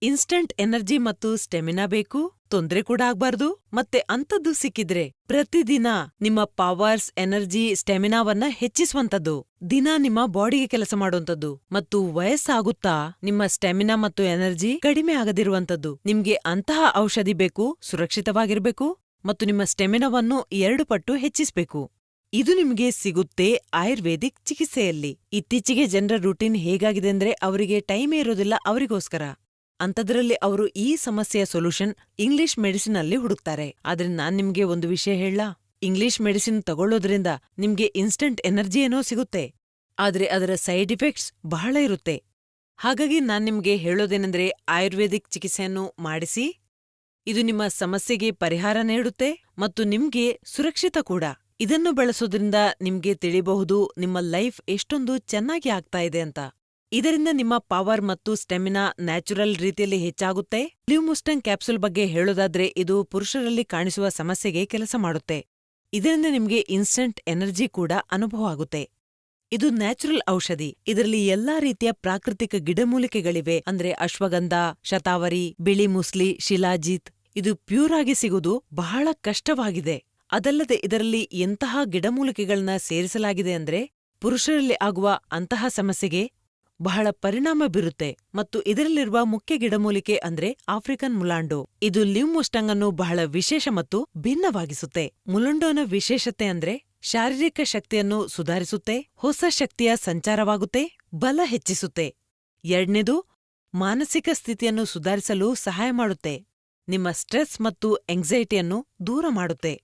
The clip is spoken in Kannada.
ಇನ್ಸ್ಟಂಟ್ ಎನರ್ಜಿ ಮತ್ತು ಸ್ಟೆಮಿನಾ ಬೇಕು, ತೊಂದ್ರೆ ಕೂಡ ಆಗ್ಬಾರ್ದು, ಮತ್ತೆ ಅಂಥದ್ದು ಸಿಕ್ಕಿದ್ರೆ ಪ್ರತಿದಿನ ನಿಮ್ಮ ಪವರ್ಸ್, ಎನರ್ಜಿ, ಸ್ಟೆಮಿನಾವನ್ನ ಹೆಚ್ಚಿಸುವಂಥದ್ದು, ದಿನ ನಿಮ್ಮ ಬಾಡಿಗೆ ಕೆಲಸ ಮಾಡುವಂಥದ್ದು, ಮತ್ತು ವಯಸ್ಸಾಗುತ್ತಾ ನಿಮ್ಮ ಸ್ಟೆಮಿನಾ ಮತ್ತು ಎನರ್ಜಿ ಕಡಿಮೆ ಆಗದಿರುವಂಥದ್ದು. ನಿಮ್ಗೆ ಅಂತಹ ಔಷಧಿ ಬೇಕು, ಸುರಕ್ಷಿತವಾಗಿರ್ಬೇಕು ಮತ್ತು ನಿಮ್ಮ ಸ್ಟೆಮಿನಾವನ್ನು 2 ಪಟ್ಟು ಹೆಚ್ಚಿಸ್ಬೇಕು. ಇದು ನಿಮ್ಗೆ ಸಿಗುತ್ತೆ ಆಯುರ್ವೇದಿಕ್ ಚಿಕಿತ್ಸೆಯಲ್ಲಿ. ಇತ್ತೀಚೆಗೆ ಜನರ ರೂಟೀನ್ ಹೇಗಾಗಿದೆ ಅಂದ್ರೆ ಅವರಿಗೆ ಟೈಮೇ ಇರೋದಿಲ್ಲ ಅವರಿಗೋಸ್ಕರ. ಅಂಥದ್ರಲ್ಲಿ ಅವರು ಈ ಸಮಸ್ಯೆಯ ಸೊಲ್ಯೂಷನ್ ಇಂಗ್ಲಿಷ್ ಮೆಡಿಸಿನ್ ಅಲ್ಲಿ ಹುಡುಕ್ತಾರೆ. ಆದ್ರೆ ನಾನ್ ನಿಮ್ಗೆ ಒಂದು ವಿಷಯ ಹೇಳಲಾ? ಇಂಗ್ಲಿಷ್ ಮೆಡಿಸಿನ್ ತಗೊಳ್ಳೋದ್ರಿಂದ ನಿಮ್ಗೆ ಇನ್ಸ್ಟಂಟ್ ಎನರ್ಜಿ ಏನೋ ಸಿಗುತ್ತೆ, ಆದ್ರೆ ಅದರ ಸೈಡ್ ಇಫೆಕ್ಟ್ಸ್ ಬಹಳ ಇರುತ್ತೆ. ಹಾಗಾಗಿ ನಾನ್ ನಿಮ್ಗೆ ಹೇಳೋದೇನೆಂದ್ರೆ ಆಯುರ್ವೇದಿಕ್ ಚಿಕಿತ್ಸೆಯನ್ನು ಮಾಡಿಸಿ. ಇದು ನಿಮ್ಮ ಸಮಸ್ಯೆಗೆ ಪರಿಹಾರ ನೀಡುತ್ತೆ ಮತ್ತು ನಿಮ್ಗೆ ಸುರಕ್ಷಿತ ಕೂಡ. ಇದನ್ನು ಬಳಸೋದ್ರಿಂದ ನಿಮ್ಗೆ ತಿಳಿಬಹುದು ನಿಮ್ಮ ಲೈಫ್ ಎಷ್ಟೊಂದು ಚೆನ್ನಾಗಿ ಆಗ್ತಾ ಇದೆ ಅಂತ. ಇದರಿಂದ ನಿಮ್ಮ ಪವರ್ ಮತ್ತು ಸ್ಟೆಮಿನಾ ನ್ಯಾಚುರಲ್ ರೀತಿಯಲ್ಲಿ ಹೆಚ್ಚಾಗುತ್ತೆ. ಲಿವ್ಮುಸ್ಟಂಗ್ ಕ್ಯಾಪ್ಸೂಲ್ ಬಗ್ಗೆ ಹೇಳೋದಾದ್ರೆ ಇದು ಪುರುಷರಲ್ಲಿ ಕಾಣಿಸುವ ಸಮಸ್ಯೆಗೆ ಕೆಲಸ ಮಾಡುತ್ತೆ. ಇದರಿಂದ ನಿಮ್ಗೆ ಇನ್ಸ್ಟಂಟ್ ಎನರ್ಜಿ ಕೂಡ ಅನುಭವ ಆಗುತ್ತೆ. ಇದು ನ್ಯಾಚುರಲ್ ಔಷಧಿ. ಇದರಲ್ಲಿ ಎಲ್ಲಾ ರೀತಿಯ ಪ್ರಾಕೃತಿಕ ಗಿಡಮೂಲಿಕೆಗಳಿವೆ. ಅಂದ್ರೆ ಅಶ್ವಗಂಧ, ಶತಾವರಿ, ಬಿಳಿ ಮುಸ್ಲಿ, ಶಿಲಾಜೀತ್. ಇದು ಪ್ಯೂರ್ ಆಗಿ ಸಿಗುವುದು ಬಹಳ ಕಷ್ಟವಾಗಿದೆ. ಅದಲ್ಲದೆ ಇದರಲ್ಲಿ ಎಂತಹ ಗಿಡಮೂಲಿಕೆಗಳನ್ನ ಸೇರಿಸಲಾಗಿದೆ ಅಂದ್ರೆ ಪುರುಷರಲ್ಲಿ ಆಗುವ ಅಂತಹ ಸಮಸ್ಯೆಗೆ ಬಹಳ ಪರಿಣಾಮ ಬೀರುತ್ತೆ. ಮತ್ತು ಇದರಲ್ಲಿರುವ ಮುಖ್ಯ ಗಿಡಮೂಲಿಕೆ ಅಂದ್ರೆ ಆಫ್ರಿಕನ್ ಮುಲಾಂಡೋ. ಇದು ಲಿವ್ಮುಸ್ಟಂಗ್ ಅನ್ನು ಬಹಳ ವಿಶೇಷ ಮತ್ತು ಭಿನ್ನವಾಗಿಸುತ್ತೆ. ಮುಲಂಡೋನ ವಿಶೇಷತೆ ಅಂದ್ರೆ ಶಾರೀರಿಕ ಶಕ್ತಿಯನ್ನು ಸುಧಾರಿಸುತ್ತೆ, ಹೊಸ ಶಕ್ತಿಯ ಸಂಚಾರವಾಗುತ್ತೆ, ಬಲ ಹೆಚ್ಚಿಸುತ್ತೆ. 2ನೇದು, ಮಾನಸಿಕ ಸ್ಥಿತಿಯನ್ನು ಸುಧಾರಿಸಲು ಸಹಾಯ ಮಾಡುತ್ತೆ, ನಿಮ್ಮ ಸ್ಟ್ರೆಸ್ ಮತ್ತು ಎಂಗ್ಸೈಟಿಯನ್ನು ದೂರ ಮಾಡುತ್ತೆ.